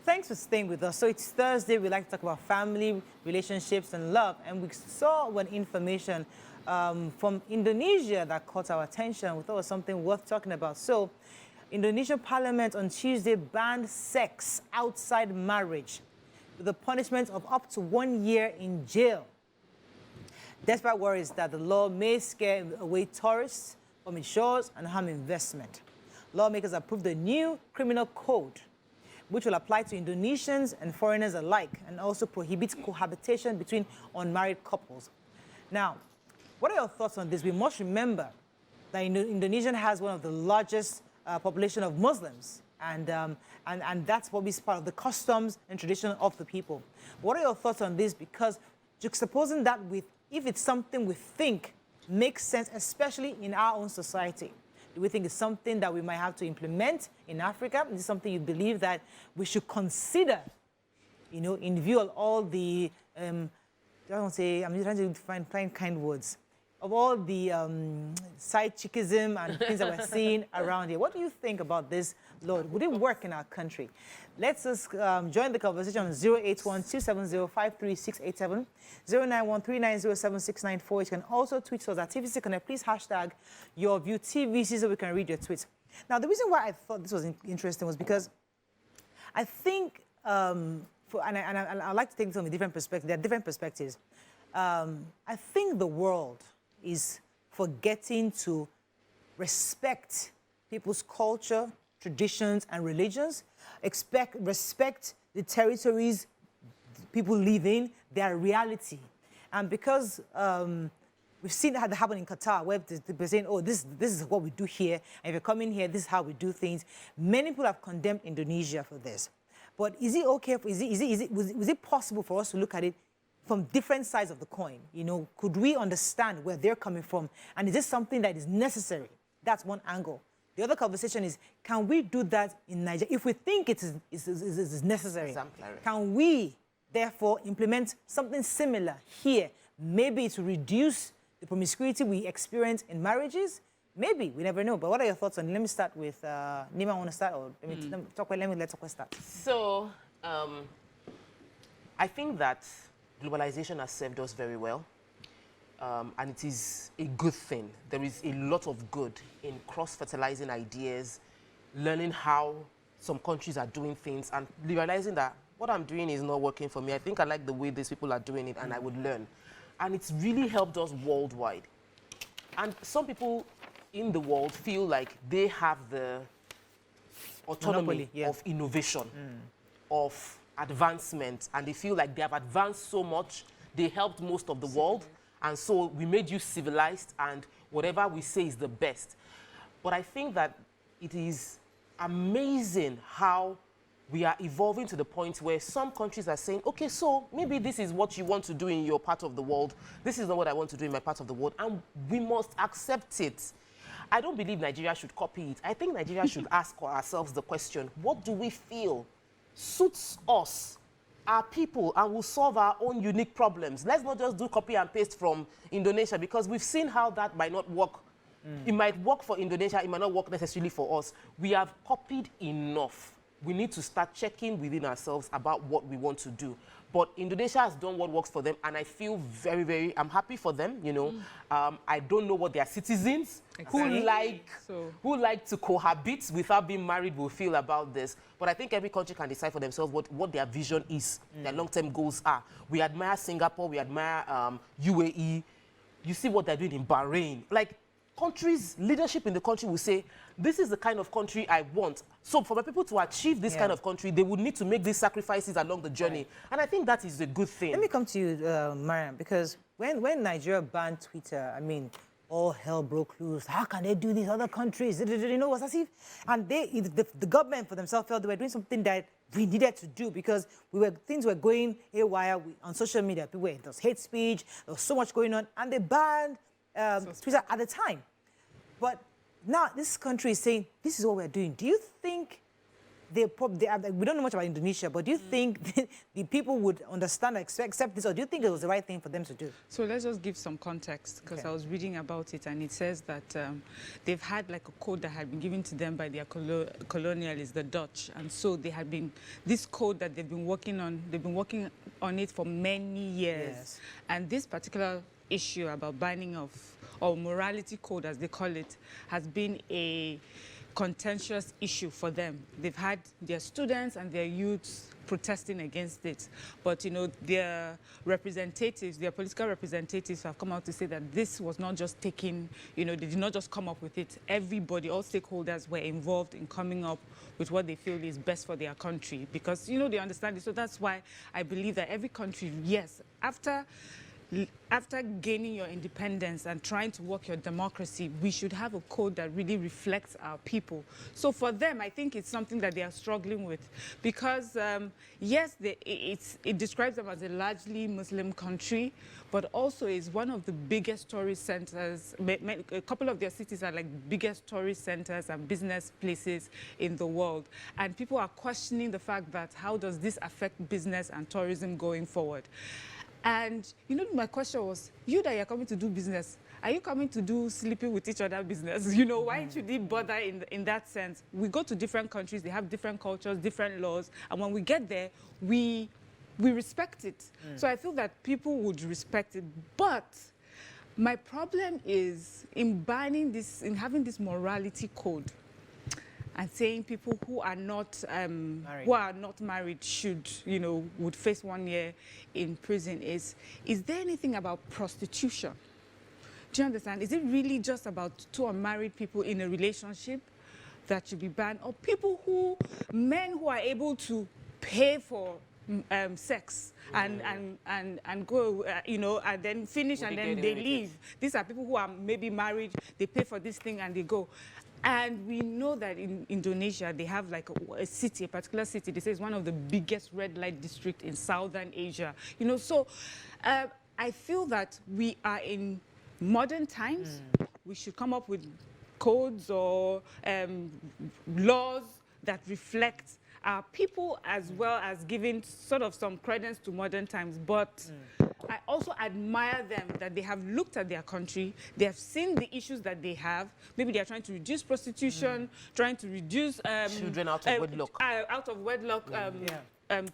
Thanks for staying with us. So it's Thursday. We like to talk about family, relationships, and love. And we saw one information from Indonesia that caught our attention. We thought it was something worth talking about. So Indonesian Parliament on Tuesday banned sex outside marriage with a punishment of up to 1 year in jail. Despite worries that the law may scare away tourists from its shores and harm investment. Lawmakers approved the new criminal code, which will apply to Indonesians and foreigners alike, and also prohibits cohabitation between unmarried couples. Now, what are your thoughts on this? We must remember that Indonesia has one of the largest population of Muslims, and that's probably part of the customs and tradition of the people. What are your thoughts on this? Because juxtaposing that with, if it's something we think makes sense, especially in our own society, do we think it's something that we might have to implement in Africa? Is it something you believe that we should consider, in view of all the, I don't say, I'm just trying to find kind words, of all the side chickism and things that we're seeing around here. What do you think about this, Lord? Would it work in our country? Let's just join the conversation on 081-270-53687, 091-390-7694. You can also tweet us at TVC Connect. Please hashtag your view TVC so we can read your tweets. Now, the reason why I thought this was interesting was because I think, and I'd like to take this from a different perspective. There are different perspectives. I think the world is forgetting to respect people's culture, traditions, and religions. Respect the territories people live in, their reality. And because we've seen that happen in Qatar, where they're saying, oh, this is what we do here, and if you're coming here, this is how we do things. Many people have condemned Indonesia for this. But is it okay, was it possible for us to look at it from different sides of the coin? Could we understand where they're coming from? And is this something that is necessary? That's one angle. The other conversation is, can we do that in Nigeria? If we think it is necessary, exemplary, can we therefore implement something similar here? Maybe to reduce the promiscuity we experience in marriages? Maybe, we never know. But what are your thoughts on it? Let me start with, Nima, want to start? Or let's talk start. So, I think that globalization has served us very well, and it is a good thing. There is a lot of good in cross-fertilizing ideas, learning how some countries are doing things, and realizing that what I'm doing is not working for me. I think I like the way these people are doing it, and I would learn. And it's really helped us worldwide. And some people in the world feel like they have the autonomy of innovation, of advancement, and they feel like they have advanced so much, they helped most of the world, and so we made you civilized, and whatever we say is the best. But I think that it is amazing how we are evolving to the point where some countries are saying, okay, so maybe this is what you want to do in your part of the world. This is not what I want to do in my part of the world, and we must accept it. I don't believe Nigeria should copy it. I think Nigeria should ask ourselves the question, what do we feel suits us, our people, and will solve our own unique problems? Let's not just do copy and paste from Indonesia, because we've seen how that might not work. It might work for Indonesia, it might not work necessarily for us. We have copied enough. We need to start checking within ourselves about what we want to do. But Indonesia has done what works for them, and I feel very, very, I'm happy for them, I don't know what their citizens who like to cohabit without being married will feel about this. But I think every country can decide for themselves what their vision is, their long-term goals are. We admire Singapore, we admire UAE. You see what they're doing in Bahrain. Like, countries, leadership in the country will say, this is the kind of country I want. So for the people to achieve this kind of country, they would need to make these sacrifices along the journey. Right. And I think that is a good thing. Let me come to you, Mariam, because when Nigeria banned Twitter, I mean, all hell broke loose. How can they do these other countries? It was as if, and the government for themselves felt they were doing something that we needed to do, because things were going haywire on social media. There was hate speech, there was so much going on, and they banned Twitter at the time. But now this country is saying, this is what we're doing. Do you think we don't know much about Indonesia, but do you think the people would understand, accept this, or do you think it was the right thing for them to do? So let's just give some context, because I was reading about it, and it says that they've had like a code that had been given to them by their colonialists, the Dutch, and so they had been, this code that they've been working on it for many years. Yes. And this particular issue about banning of, or morality code as they call it, has been a contentious issue for them. They've had their students and their youths protesting against it. But, you know, their representatives, their political representatives have come out to say that this was not just taken, you know, they did not just come up with it. Everybody, all stakeholders were involved in coming up with what they feel is best for their country, because, you know, they understand it. So that's why I believe that every country, yes, after gaining your independence and trying to work your democracy, we should have a code that really reflects our people. So for them, I think it's something that they are struggling with, because yes, it describes them as a largely Muslim country, but also is one of the biggest tourist centers. A couple of their cities are like biggest tourist centers and business places in the world. And people are questioning the fact that how does this affect business and tourism going forward? And, you know, my question was, you that you're coming to do business, are you coming to do sleeping with each other business? You know, why should we bother in that sense? We go to different countries, they have different cultures, different laws, and when we get there, we respect it. So I feel that people would respect it. But my problem is in banning this, in having this morality code, and saying people who are not married should, you know, would face 1 year in prison. Is there anything about prostitution? Do you understand? Is it really just about two unmarried people in a relationship that should be banned, or men who are able to pay for sex and go, you know, and then finish and then they leave? These are people who are maybe married, they pay for this thing and they go. And we know that in Indonesia, they have like a city, a particular city, they say it's one of the biggest red light districts in Southern Asia. You know, so I feel that we are in modern times. We should come up with codes or laws that reflect our people, as well as giving sort of some credence to modern times. But I also admire them that they have looked at their country, they have seen the issues that they have. Maybe they are trying to reduce prostitution, trying to reduce children out of wedlock.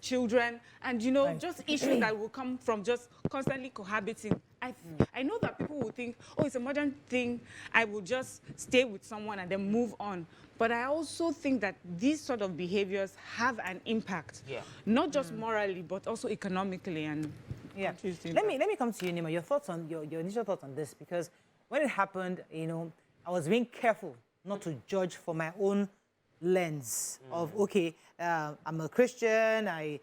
Children, and, you know, just issues that will come from just constantly cohabiting. I know that people will think, oh, it's a modern thing, I will just stay with someone and then move on. But I also think that these sort of behaviors have an impact, not just morally, but also economically. And let me come to you, Nima. Your thoughts on your initial thoughts on this, because when it happened, you know, I was being careful not to judge for my own lens of, okay, I'm a Christian, I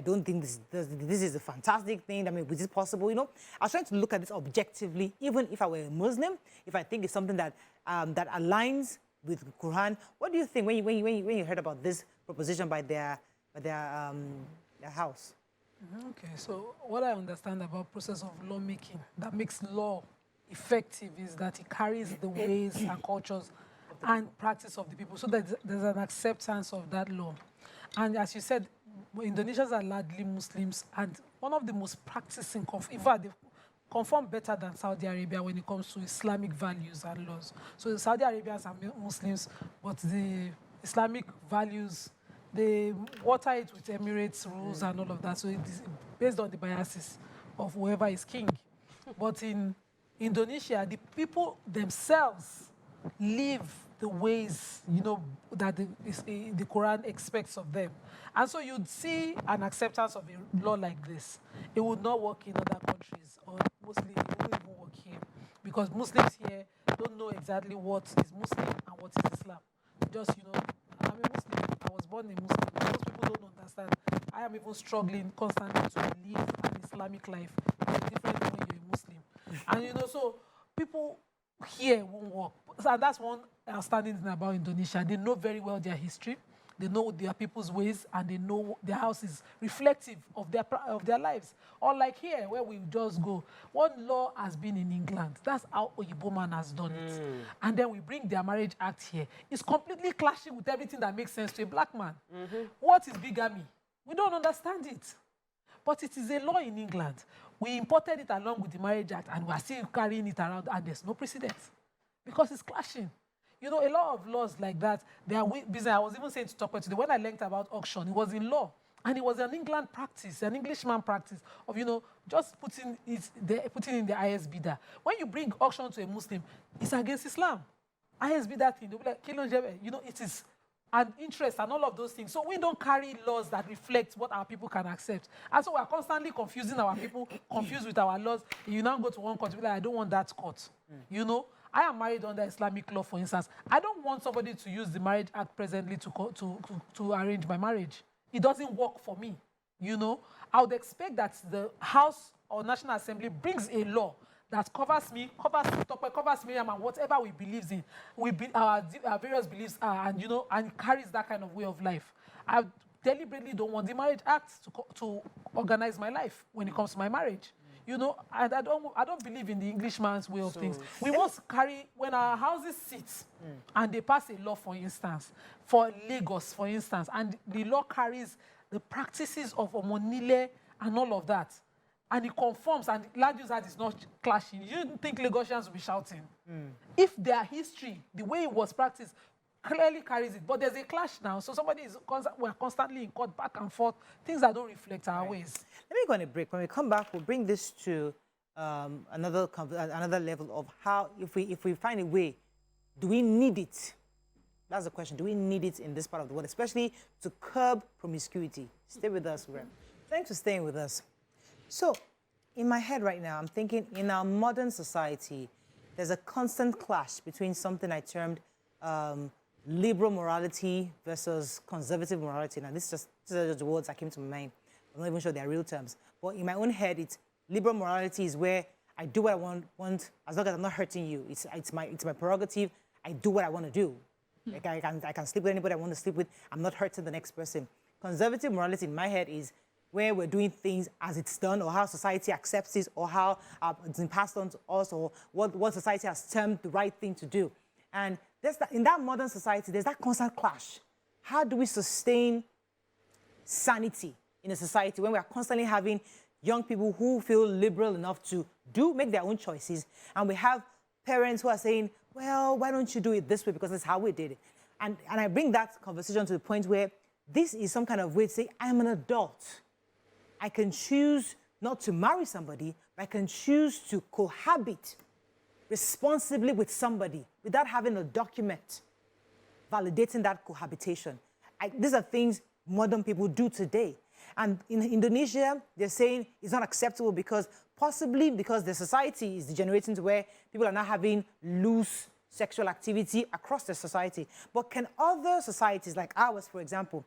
don't think this is a fantastic thing. I mean, is it possible? You know, I was trying to look at this objectively, even if I were a Muslim, if I think it's something that that aligns with the Quran. What do you think when you heard about this proposition by their house? Okay, so what I understand about process of lawmaking that makes law effective is that it carries the ways and cultures and practice of the people, so that there's an acceptance of that law. And as you said, Indonesians are largely Muslims, and one of the most practicing, in fact, they conform better than Saudi Arabia when it comes to Islamic values and laws. So the Saudi Arabians are Muslims, but the Islamic values, they water it with Emirates rules and all of that. So it is based on the biases of whoever is king. But in Indonesia, the people themselves live the ways, you know, that the Quran expects of them. And so you'd see an acceptance of a law like this. It would not work in other countries, or mostly it wouldn't even work here. Because Muslims here don't know exactly what is Muslim and what is Islam. Just, you know, I'm a Muslim. I was born a Muslim. Most people don't understand. I am even struggling constantly to live an Islamic life. It's different when you're a Muslim. And, you know, so people here won't work. So that's one outstanding thing about Indonesia. They know very well their history. they know their people's ways, and they know their house is reflective of their lives. Or like here, where we just go, one law has been in England. That's how Oyibo man has done it. And then we bring their Marriage Act here. It's completely clashing with everything that makes sense to a black man. What is bigamy? We don't understand it. But it is a law in England. We imported it along with the Marriage Act, and we are still carrying it around, and there's no precedent because it's clashing. You know, a lot of laws like that, they are busy. I was even saying to Tokwe today, when I learned about auction, it was in law, and it was an England practice, an Englishman practice of, you know, just putting in the highest bidder. When you bring auction to a Muslim, it's against Islam. Highest bidder thing, they'll be like, you know, it is and interest and all of those things. So we don't carry laws that reflect what our people can accept. And so we're constantly confusing our people, confused with our laws. You now go to one court, like, I don't want that court. You know, I am married under Islamic law, for instance. I don't want somebody to use the Marriage Act presently to arrange my marriage. It doesn't work for me. You know, I would expect that the House or National Assembly brings a law that covers me, covers Miriam, and whatever we believe in, our various beliefs are, and you know, and carries that kind of way of life. I deliberately don't want the Marriage Act to organize my life when it comes to my marriage. You know, and I don't believe in the Englishman's way of things. We must carry, when our houses sit and they pass a law, for instance, for Lagos, for instance, and the law carries the practices of Omonile and all of that, and it conforms, and land use act is not clashing, you don't think Lagosians will be shouting? If their history, the way it was practiced, clearly carries it, but there's a clash now, so we're constantly in court, back and forth, things that don't reflect our ways. Let me go on a break. When we come back, we'll bring this to another level of how, if we find a way, do we need it? That's the question. Do we need it in this part of the world, especially to curb promiscuity? Stay with us, Rem. Thanks for staying with us. So, in my head right now, I'm thinking in our modern society, there's a constant clash between something I termed liberal morality versus conservative morality. Now, these are just the words that came to my mind. I'm not even sure they're real terms. But in my own head, it's liberal morality is where I do what I want as long as I'm not hurting you. It's my prerogative. I do what I want to do. Like I can sleep with anybody I want to sleep with. I'm not hurting the next person. Conservative morality in my head is where we're doing things as it's done, or how society accepts it, or how it's been passed on to us, or what society has termed the right thing to do. And in that modern society, there's that constant clash. How do we sustain sanity in a society when we are constantly having young people who feel liberal enough to make their own choices, and we have parents who are saying, well, why don't you do it this way, because that's how we did it? And I bring that conversation to the point where this is some kind of way to say, I'm an adult. I can choose not to marry somebody, but I can choose to cohabit responsibly with somebody without having a document validating that cohabitation. These are things modern people do today. And in Indonesia, they're saying it's not acceptable possibly because the society is degenerating to where people are now having loose sexual activity across the society. But can other societies like ours, for example,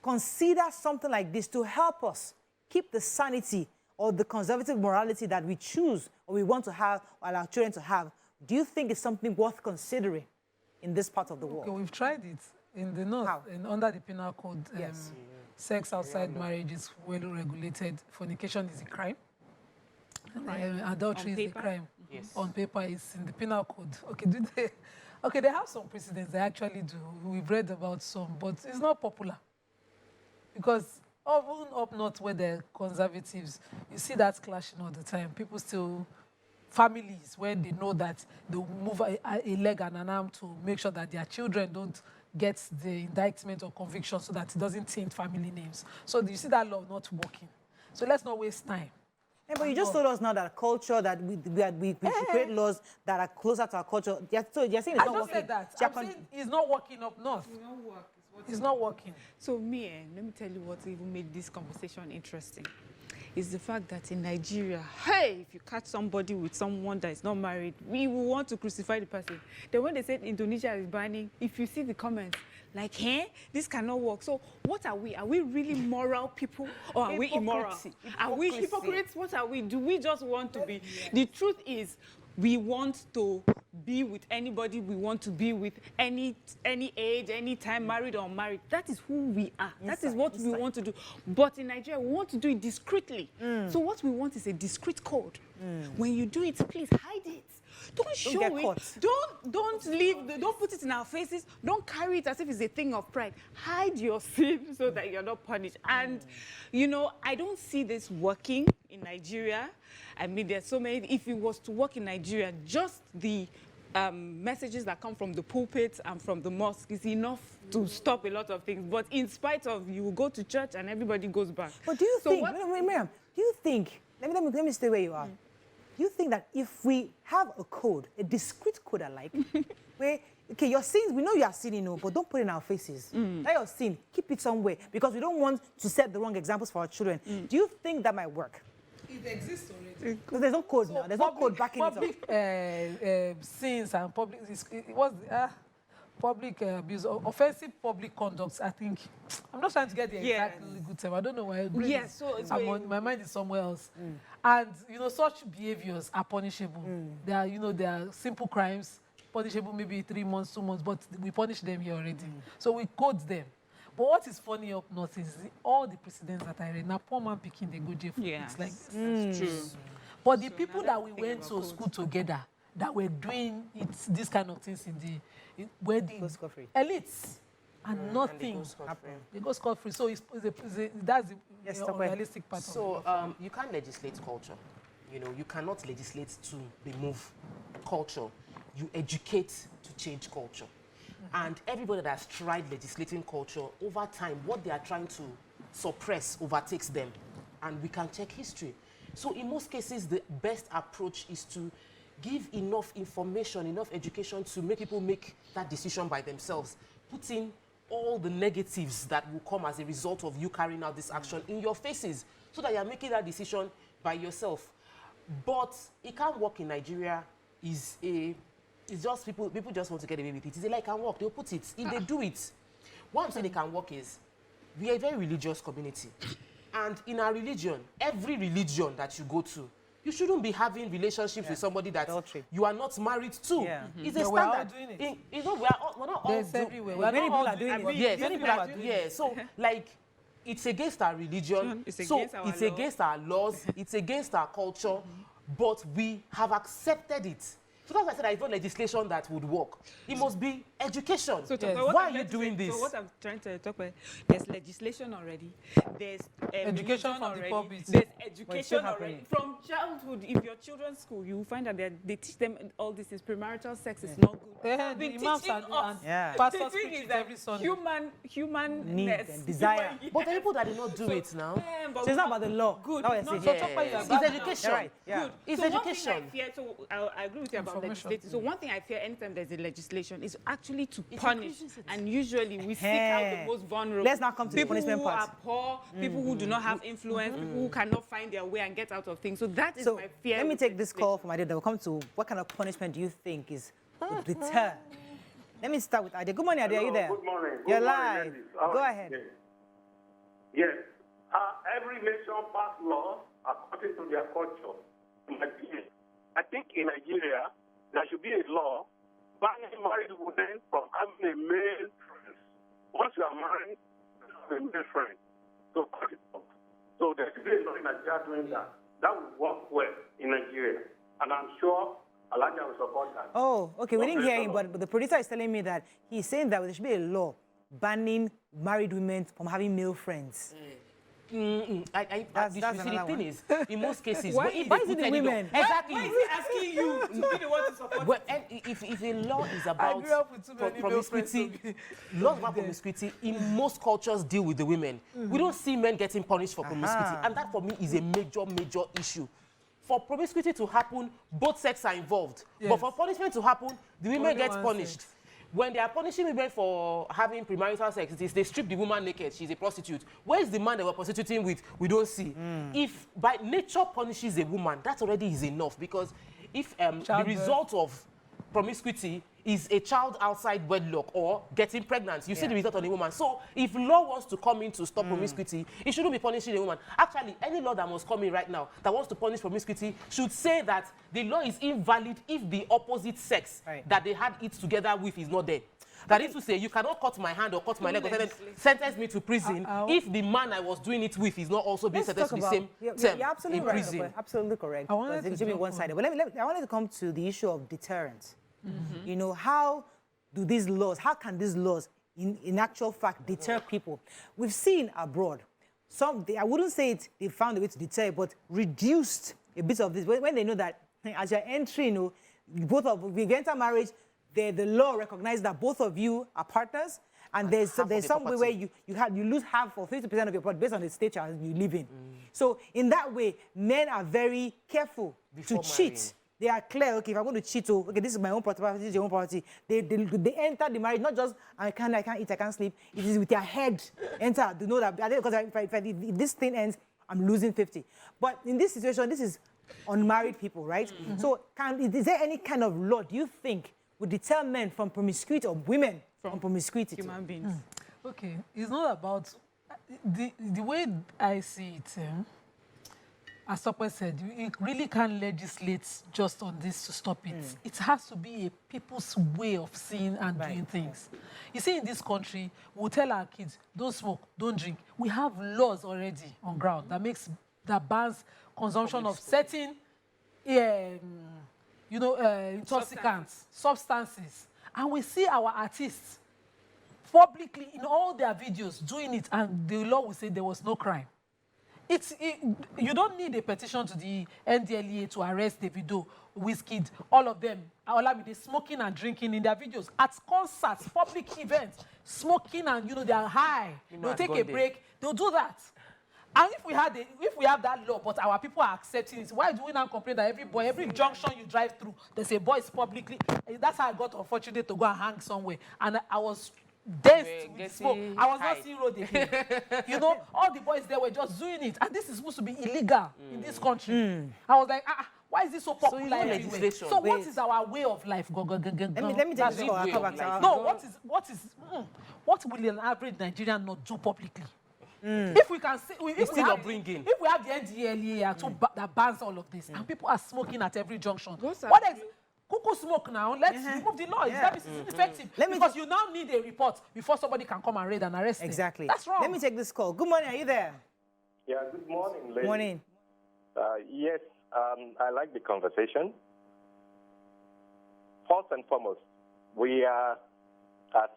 consider something like this to help us keep the sanity or the conservative morality that we choose or we want to have or our children to have? Do you think it's something worth considering in this part of the world? Okay, we've tried it in the north, under the penal code. Yes. Sex outside marriage is well regulated. Fornication is a crime. Adultery is a crime. Yes. On paper, it's in the penal code. Okay, they have some precedents. They actually do. We've read about some, but it's not popular. Because even up north where they're conservatives, you see that clashing all the time. People still, families, where they know that they'll move a leg and an arm to make sure that their children don't get the indictment or conviction so that it doesn't taint family names. So you see that law not working. So let's not waste time. Yeah, but you just told us now that culture, that we should create laws that are closer to our culture. So you're saying it's not working. I just said that. I'm saying it's not working up north. It's not working. So let me tell you what even made this conversation interesting. Is the fact that in Nigeria, hey, if you catch somebody with someone that is not married, we will want to crucify the person. Then when they said Indonesia is banning, if you see the comments, like, hey, this cannot work. So what are we? Are we really moral people, or are we immoral? Are we hypocrites? What are we? Do we just want to be? The truth is, we want to be with anybody we want to be with, any age, any time, married or unmarried. That is who we are. That is what we want to do. But in Nigeria, we want to do it discreetly. So what we want is a discreet code. When you do it, please hide it. Don't show it. Don't put it in our faces. Don't carry it as if it's a thing of pride. Hide your sin so that you're not punished. And, you know, I don't see this working in Nigeria. I mean, there's so many. If it was to work in Nigeria, just the messages that come from the pulpits and from the mosque is enough to stop a lot of things. But in spite of, you go to church and everybody goes back. But do you think, Miriam, do you think, let me stay where you are. Do you think that if we have a code, a discrete code alike, where, okay, your sins, we know you are sinning, but don't put it in our faces. That your sin, keep it somewhere, because we don't want to set the wrong examples for our children. Do you think that might work? It exists already. Because there's no code now. There's no code backing it up. Public sins and public, public abuse, offensive public conduct, I think. I'm not trying to get the exact legal term. I don't know why. My mind is somewhere else. And, you know, such behaviors are punishable. They are, you know, they are simple crimes, punishable maybe 3 months, 2 months, but we punish them here already. So we code them. But what is funny up north is all the precedents that I read. Now, poor man picking, they go jail for things like this. True. But the people that we went to school together, that were doing this kind of things were the elites, and nothing happened. They go scot-free. So that's the unrealistic part. So you can't legislate culture. You know, you cannot legislate to remove culture. You educate to change culture. And everybody that's tried legislating culture, over time, what they are trying to suppress overtakes them. And we can check history. So in most cases, the best approach is to give enough information, enough education to make people make that decision by themselves. Put in all the negatives that will come as a result of you carrying out this action in your faces, so that you're making that decision by yourself. But it can't work in Nigeria. It's just people just want to get away with it. It's like it can work, they'll put it. If they do it, what I'm saying it can work is, we are a very religious community. And in our religion, every religion that you go to, you shouldn't be having relationships with somebody that you are not married to. It's a standard. We're all doing it. We're not all everywhere. Many people are doing it. Yes, many people are doing it. So, like, it's against our religion. It's against our laws. It's against our culture. But we have accepted it. So that's why I said, it's not legislation that would work. It must be education. So why are you doing this? So what I'm trying to talk about, there's legislation already. There's education from already. the pulpit. There's education already. From childhood, if your children's school, you will find that they teach them all this is premarital sex is not good. The imams and pastors preach every Sunday. Human need and desire. But the people that do not do it now. So it's not about the law. Good. It's education. Right. Good. It's so education. One thing I fear, so I agree with you about legislating. So one thing I fear anytime there's a legislation is actually to punish. And usually we seek out the most vulnerable. Let's not come to the punishment part. People who are poor, people who do not have influence, people who cannot find their way and get out of things. So that is my fear. Let me take this call from Ade. We'll come to what kind of punishment do you think would deter? Let me start with Ade. Good morning, Ade. Are you there? Good morning. You're live. Go ahead. Yes. Every nation pass laws according to their culture. I think in Nigeria, there should be a law banning married women from having a male friend. Once you are married, you have a male friend. So cut it off. So there should be a law in Nigeria doing that. That would work well in Nigeria. And I'm sure Elijah will support that. Oh, okay. We didn't hear him, but the producer is telling me that he's saying that there should be a law banning married women from having male friends. The thing is, in most cases, why is it the women? Exactly. Why is he asking you to be the one to support? Well, if a law is about promiscuity, laws about promiscuity, in most cultures deal with the women. We don't see men getting punished for promiscuity, and that for me is a major issue. For promiscuity to happen, both sexes are involved. Yes. But for punishment to happen, the women get punished. Sex. When they are punishing women for having premarital sex, it is they strip the woman naked. She's a prostitute. Where is the man they were prostituting with? We don't see. If by nature punishes a woman, that already is enough. Because if the result of promiscuity is a child outside wedlock or getting pregnant. You see the result on a woman. So if law wants to come in to stop promiscuity, it shouldn't be punishing a woman. Actually, any law that must come in right now that wants to punish promiscuity should say that the law is invalid if the opposite sex that they had it together with is not there. That is to say, you cannot cut my hand or cut my leg or sentence me to prison if the man I was doing it with is not also being sentenced to the same term you're absolutely in right, prison. Absolutely correct. I wanted Because to it should be jump one-sided. But I wanted to come to the issue of deterrence. You know, how do these laws, how can these laws, in actual fact, deter people? We've seen abroad, I wouldn't say they found a way to deter, but reduced a bit of this. When they know that as you're entering, if you enter marriage, the law recognizes that both of you are partners, and there's some way where you lose half or 50% of your property based on the state you live in. So in that way, men are very careful to cheat. They are clear, okay, if I'm going to cheat, okay, this is my own property, this is your own property. They enter the marriage, not just, I can't eat, I can't sleep. It is with their head enter to know that, because if this thing ends, I'm losing 50. But in this situation, this is unmarried people, right? So is there any kind of law, do you think, would deter men from promiscuity or women from promiscuity? Human beings. Okay, it's not about, the way I see it, as Sopo said, you really can't legislate just on this to stop it. It has to be a people's way of seeing and doing things. You see, in this country, we'll tell our kids, don't smoke, don't drink. We have laws already on ground that bans consumption of certain, intoxicants, substances. And we see our artists publicly in all their videos doing it, and the law will say there was no crime. You don't need a petition to the NDLEA to arrest Davido, Wizkid, all of them. Olamide smoking and drinking in their videos at concerts, public events, smoking and they are high. They'll take a break. They'll do that. And if we have that law, but our people are accepting it, why do we now complain that every junction you drive through, there's a boys publicly? That's how I got unfortunate to go and hang somewhere, and I was densed with smoke. I was not seeing road again. All the boys there were just doing it, and this is supposed to be illegal in this country. I was like, why is this so popular everywhere? So what is our way of life? Let me take this call. I'll come back to No, what will an average Nigerian not do publicly? If we can see, if we have the NDLEA that bans all of this, and people are smoking at every junction, what else? Cuckoo smoke now. Let's remove the law. It's ineffective. Because you now need a report before somebody can come and raid and arrest you. Exactly. That's wrong. Let me take this call. Good morning. Are you there? Yeah, good morning, ladies. Morning. Yes, I like the conversation. First and foremost, we are at...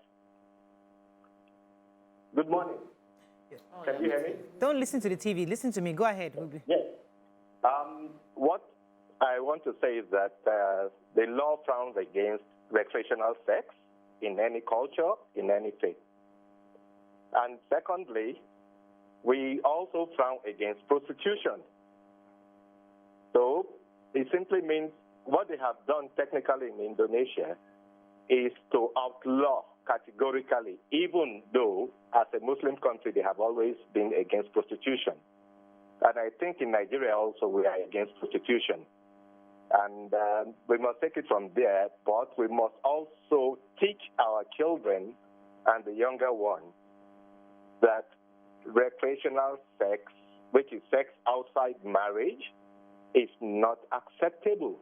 Good morning. Yes. Can you hear me? Don't listen to the TV. Listen to me. Go ahead. Yes. What I want to say is that the law frowns against recreational sex in any culture, in any faith. And secondly, we also frown against prostitution. So it simply means what they have done technically in Indonesia is to outlaw categorically, even though as a Muslim country they have always been against prostitution. And I think in Nigeria also we are against prostitution. And we must take it from there, but we must also teach our children and the younger ones that recreational sex, which is sex outside marriage, is not acceptable.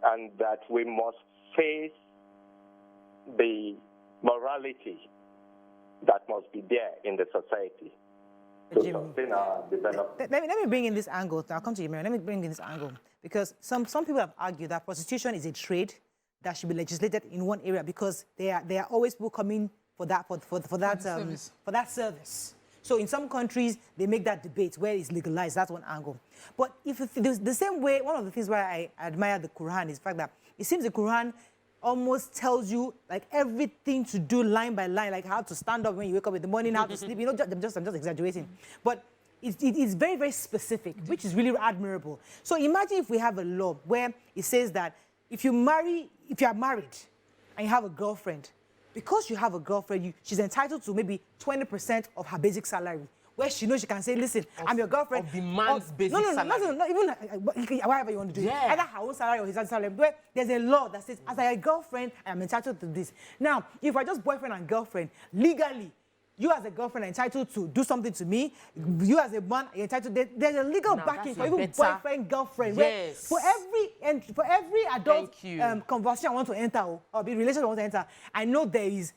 And that we must face the morality that must be there in the society to sustain our development. Let me bring in this angle. I'll come to you, Mary. Let me bring in this angle. Because some people have argued that prostitution is a trade that should be legislated in one area because there are always people coming for that service. So in some countries, they make that debate where it's legalized. That's one angle. But if the same way, one of the things why I admire the Quran is the fact that it seems the Quran almost tells you like everything to do line by line, like how to stand up when you wake up in the morning, how to sleep. I'm just exaggerating. But it's very, very specific, which is really admirable. So imagine if we have a law where it says that if you are married and you have a girlfriend, because you have a girlfriend, she's entitled to maybe 20% of her basic salary. where she knows she can say, listen, I'm your girlfriend. Of the man's basic salary. Not even whatever you want to do. Yeah. Either her own salary or his own salary. Where there's a law that says, as a girlfriend, I am entitled to this. Now, if we're just boyfriend and girlfriend, legally, you as a girlfriend are entitled to do something to me. You as a man are entitled. There's a legal backing for even boyfriend, girlfriend. Yes. For every adult conversation I want to enter or be relationship I want to enter, I know there's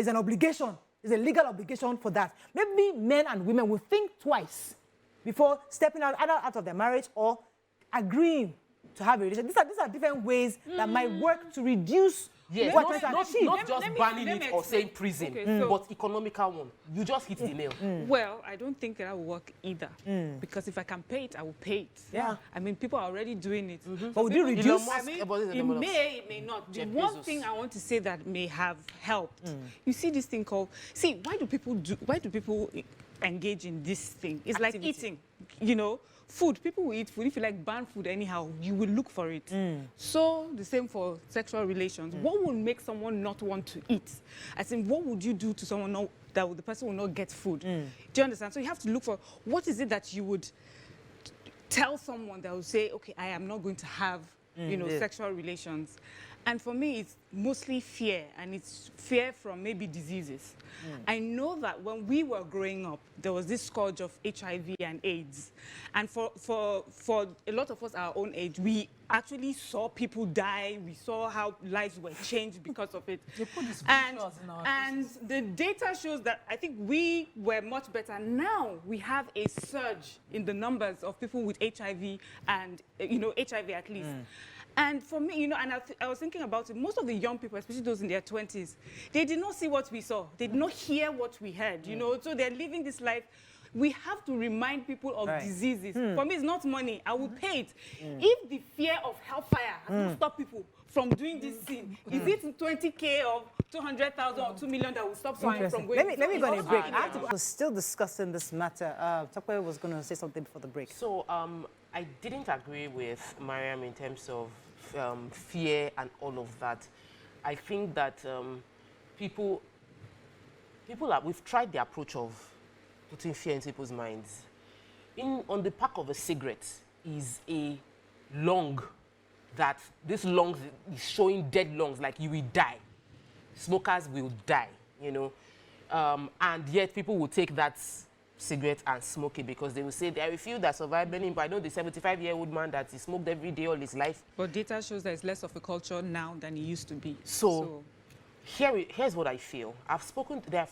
an obligation. There's a legal obligation for that. Maybe men and women will think twice before stepping out either out of their marriage or agreeing to have a relationship. These are different ways that might work to reduce. Yes, not just banning it or saying prison, but economical one. You just hit the nail. Well, I don't think that will work either. Because if I can pay it, I will pay it. Yeah. I mean, people are already doing it. But would you reduce? I mean, it may not. The one thing I want to say that may have helped. You see this thing called, why do people engage in this thing? It's like eating, you know. Food, people will eat food. If you like ban food anyhow, you will look for it. So the same for sexual relations. What will make someone not want to eat? I think, what would you do to someone that the person will not get food? Do you understand? So you have to look for what is it that you would tell someone that will say, okay, I am not going to have, sexual relations. And for me, it's mostly fear, and it's fear from maybe diseases. I know that when we were growing up, there was this scourge of HIV and AIDS. And for a lot of us our own age, we actually saw people die. We saw how lives were changed because of it. They put this and the data shows that I think we were much better. Now we have a surge in the numbers of people with HIV and, HIV at least. And for me, and I was thinking about it, most of the young people, especially those in their 20s, they did not see what we saw. They did not hear what we heard, so they're living this life. We have to remind people of diseases. For me, it's not money. I will pay it. If the fear of hellfire has not stopped people from doing this thing, is it 20K or 200,000 or 2 million that will stop someone from going? Let me go on a break. We're still discussing this matter. Tokwe was going to say something before the break. So I didn't agree with Mariam in terms of fear and all of that. I think that we've tried the approach of putting fear into people's minds. On the pack of a cigarette is a lung that this lung is showing dead lungs, like you will die. Smokers will die, and yet people will take that cigarette and smoke it because they will say there are a few that survive many, but I know the 75-year-old man that he smoked every day all his life. But data shows that it's less of a culture now than it used to be. So here's what I feel. There are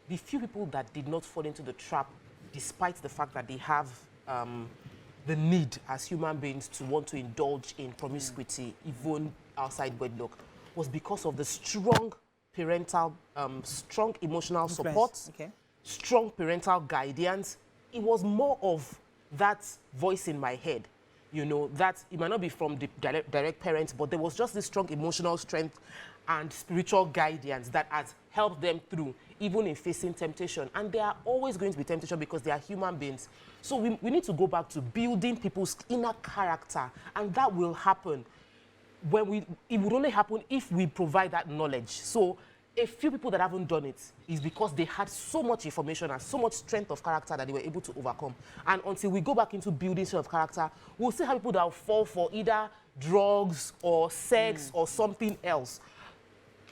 the few people that did not fall into the trap, despite the fact that they have the need as human beings to want to indulge in promiscuity, even outside wedlock, was because of the strong parental, strong emotional support, strong parental guidance. It was more of that voice in my head, that it might not be from the direct parents, but there was just this strong emotional strength and spiritual guidance that has helped them through, even in facing temptation. And there are always going to be temptation because they are human beings. So we need to go back to building people's inner character, and that will happen it would only happen if we provide that knowledge. So a few people that haven't done it is because they had so much information and so much strength of character that they were able to overcome. And until we go back into building strength of character, we'll still have people that will fall for either drugs or sex or something else.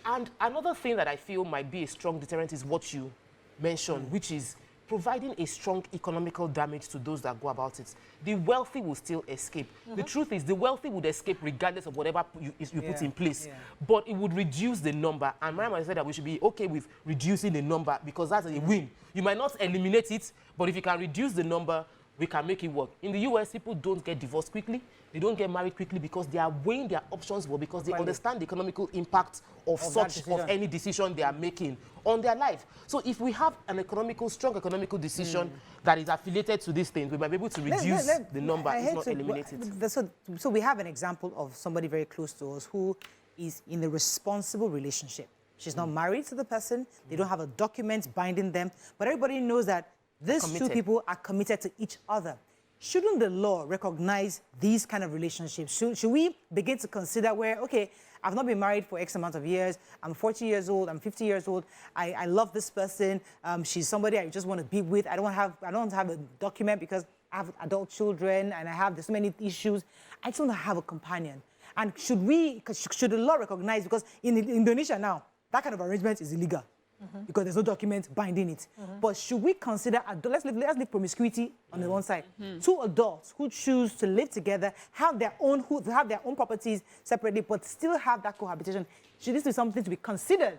And another thing that I feel might be a strong deterrent is what you mentioned, which is providing a strong economical damage to those that go about it. The wealthy will still escape. The truth is, the wealthy would escape regardless of whatever you put in place. But it would reduce the number. And Mariam said that we should be okay with reducing the number because that's a win. You might not eliminate it, but if you can reduce the number, we can make it work. In the US, people don't get divorced quickly. They don't get married quickly because they are weighing their options well, because they understand the economical impact of any decision they are making on their life. So if we have an strong economical decision that is affiliated to these things, we might be able to reduce the number, if not eliminate it. So we have an example of somebody very close to us who is in a responsible relationship. She's not married to the person. They don't have a document binding them. But everybody knows that these two people are committed to each other. Shouldn't the law recognize these kind of relationships? Should we begin to consider where, okay, I've not been married for X amount of years. I'm 40 years old. I'm 50 years old. I love this person. She's somebody I just want to be with. I don't want to have a document because I have adult children and I have this many issues. I just want to have a companion. And should the law recognize, because in Indonesia now, that kind of arrangement is illegal. Because there's no document binding it. But should we consider, let's leave promiscuity on the one side. Two adults who choose to live together, have their own properties separately, but still have that cohabitation. Should this be something to be considered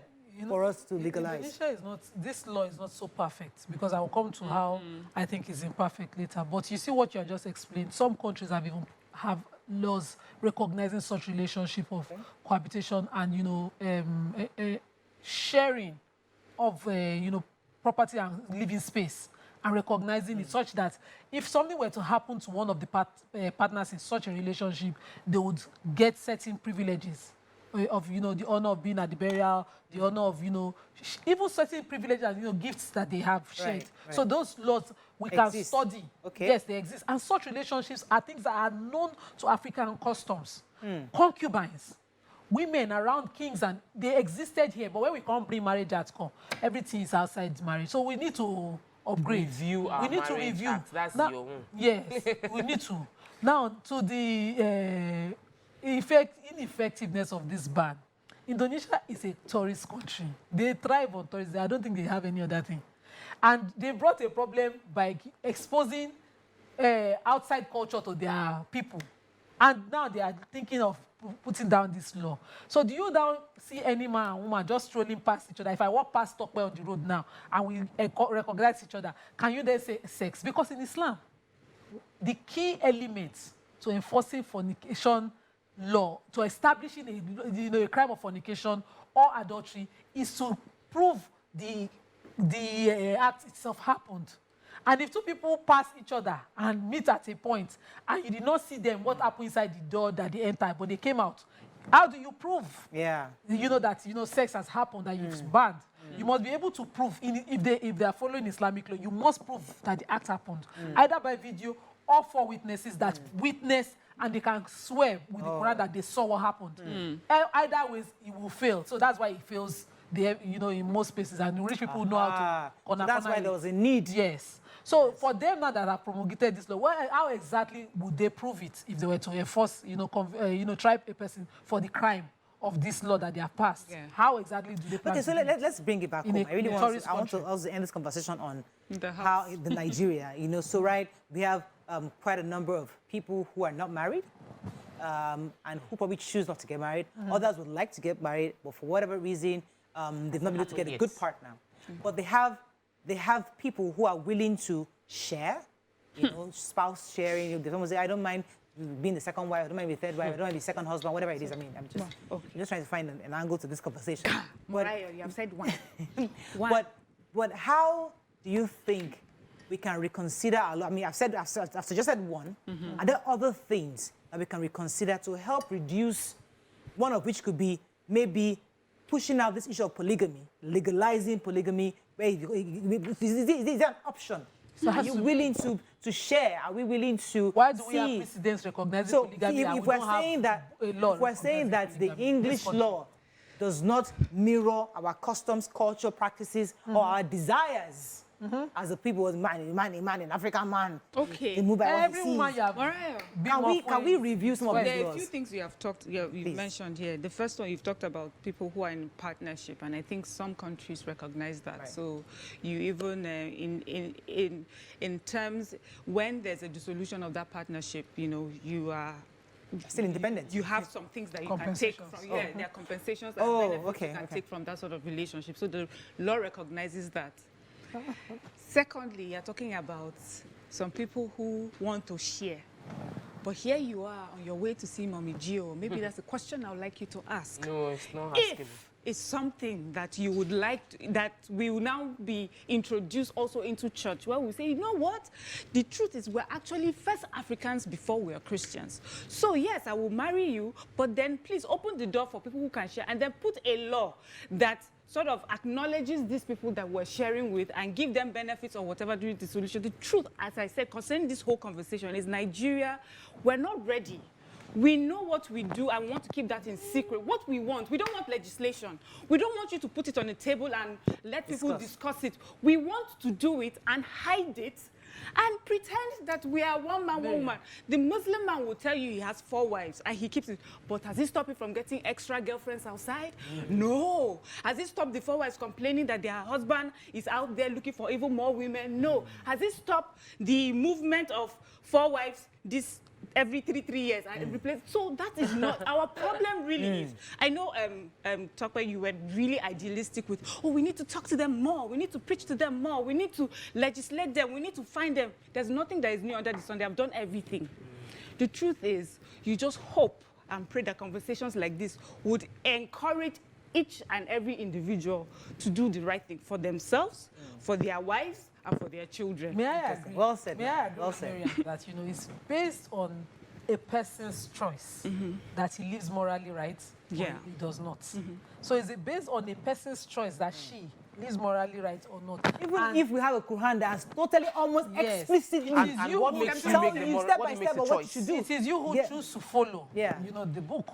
for us to legalize? Indonesia is not, this law is not so perfect, because I will come to how I think it's imperfect later. But you see what you just explained. Some countries have laws recognizing such relationship of cohabitation and, sharing of, property and living space, and recognizing it such that if something were to happen to one of the partners in such a relationship, they would get certain privileges of, the honor of being at the burial, the honor of, even certain privileges and, gifts that they have shared. Right. So those laws we can study. Okay. Yes, they exist. And such relationships are things that are known to African customs. Concubines. Women around kings, and they existed here, but when we come bring marriage at come, everything is outside marriage. So we need to upgrade. We need to review. That's now, your own. Yes, we need to. Now, to the ineffectiveness of this ban. Indonesia is a tourist country. They thrive on tourism. I don't think they have any other thing. And they brought a problem by exposing outside culture to their people. And now they are thinking of putting down this law. So do you now see any man and woman just strolling past each other? If I walk past Tokwe on the road now and we recognize each other, can you then say sex? Because in Islam, the key element to enforcing fornication law, to establishing a crime of fornication or adultery, is to prove the act itself happened. And if two people pass each other and meet at a point, and you did not see them, what happened inside the door that they entered, but they came out, how do you prove? Yeah. That sex has happened, that you've banned. You must be able to prove, if they are following Islamic law, you must prove that the act happened, either by video or for witnesses that witness, and they can swear with the Quran that they saw what happened. Either way, it will fail. So that's why it fails. In most places, and rich people know how to. So that's why there was a need. Yes. So for them now that have promulgated this law, how exactly would they prove it if they were to enforce, try a person for the crime of this law that they have passed? Yeah. How exactly do they prove it? Okay, so let's bring it back home. I want to also end this conversation on how the Nigeria, so we have quite a number of people who are not married. And who probably choose not to get married. Others would like to get married, but for whatever reason, they've not been able to get a good partner. But they have people who are willing to share, spouse sharing. Someone say, I don't mind being the second wife, I don't mind being the third wife, I don't mind being the second husband, whatever it is. I'm just trying to find an angle to this conversation. Mariah, you have said one. But how do you think we can reconsider our law? I mean, I've suggested one. Are there other things that we can reconsider to help reduce, one of which could be maybe pushing out this issue of polygamy, legalizing polygamy? Is there an option? So are you willing to share? Are we willing to Why do we have precedents recognizing polygamy? If we're saying that the English law does not mirror our customs, culture, practices, or our desires as a people, as man, African man. Okay. Every woman you have. Can we review some of these laws? There are a few things you've mentioned here. The first one, you've talked about people who are in partnership, and I think some countries recognize that. Right. So you even in terms when there's a dissolution of that partnership, you are still independent. You have some things that you can take from. Yeah, there are compensations and benefits you can take from that sort of relationship. So the law recognizes that. Secondly, you're talking about some people who want to share. But here you are on your way to see Mommy Gio. Maybe that's a question I would like you to ask. No, it's not asking. If it's something that you would like that will now be introduced also into church, where we say, you know what? The truth is we're actually first Africans before we are Christians. So yes, I will marry you, but then please open the door for people who can share, and then put a law that sort of acknowledges these people that we're sharing with and give them benefits or whatever during the solution. The truth, as I said, concerning this whole conversation is Nigeria, we're not ready We know what we do and want to keep that in secret. What we don't want legislation. We don't want you to put it on the table and let people discuss it. We want to do it and hide it and pretend that we are one man, one woman. The Muslim man will tell you he has 4 wives and he keeps it. But has he stopped you from getting extra girlfriends outside? No. Has he stopped the 4 wives complaining that their husband is out there looking for even more women? No. Has he stopped the movement of 4 wives every 3 years and replace? So that is not our problem. Really is. I know, Tokwe, you were really idealistic with, we need to talk to them more, we need to preach to them more, we need to legislate them, we need to find them. There's nothing that is new under the sun. They have done everything. The truth is, you just hope and pray that conversations like this would encourage each and every individual to do the right thing for themselves, for their wives, and for their children. May I agree? Well said. May I agree well with said. Miriam that, it's based on a person's choice that he lives morally right or Yeah. he does not. So is it based on a person's choice that she lives morally right or not? Even if we have a Quran that's totally almost Yes. explicitly And what makes you tell make the you moral, step what by makes step the of what you choice? should do. It is you who Yeah. choose to follow, Yeah. the book.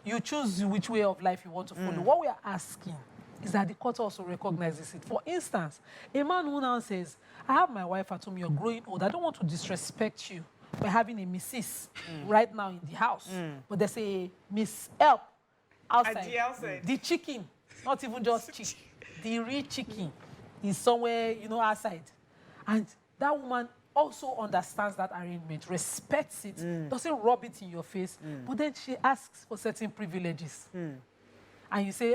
You choose which way of life you want to follow. What we are asking is that the court also recognizes it. For instance, a man who now says, I have my wife at home, you're growing old, I don't want to disrespect you by having a Mrs. right now in the house. But there's a Miss Help outside. The chicken, not even just chicken, the real chicken is somewhere, outside. And that woman also understands that arrangement, respects it, doesn't rub it in your face, but then she asks for certain privileges. And you say,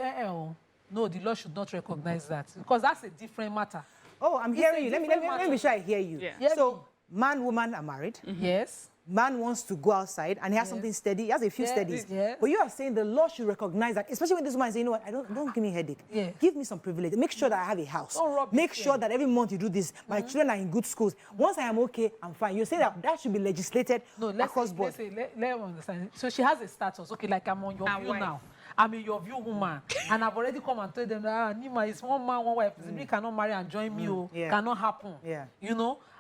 no, the law should not recognize that, because that's a different matter. Oh, I'm hearing you. Let me be sure I hear you. Yeah. So, man, woman are married. Yes. Man wants to go outside and he has something steady. He has a few Yes, steadies. yes. But you are saying the law should recognize that, especially when this woman is saying, don't give me a headache. Yeah. Give me some privilege. Make sure that I have a house. Don't rub Make it, sure yeah. that every month you do this. My children are in good schools. Once I am okay, I'm fine. You say that should be legislated across board. Let's say, let me understand. So she has a status. Okay, like I'm on your view now. I'm in your view woman. And I've already come and told them that Nima is one man, one wife. Zibi cannot marry and join me. Yeah. Cannot happen. Yeah.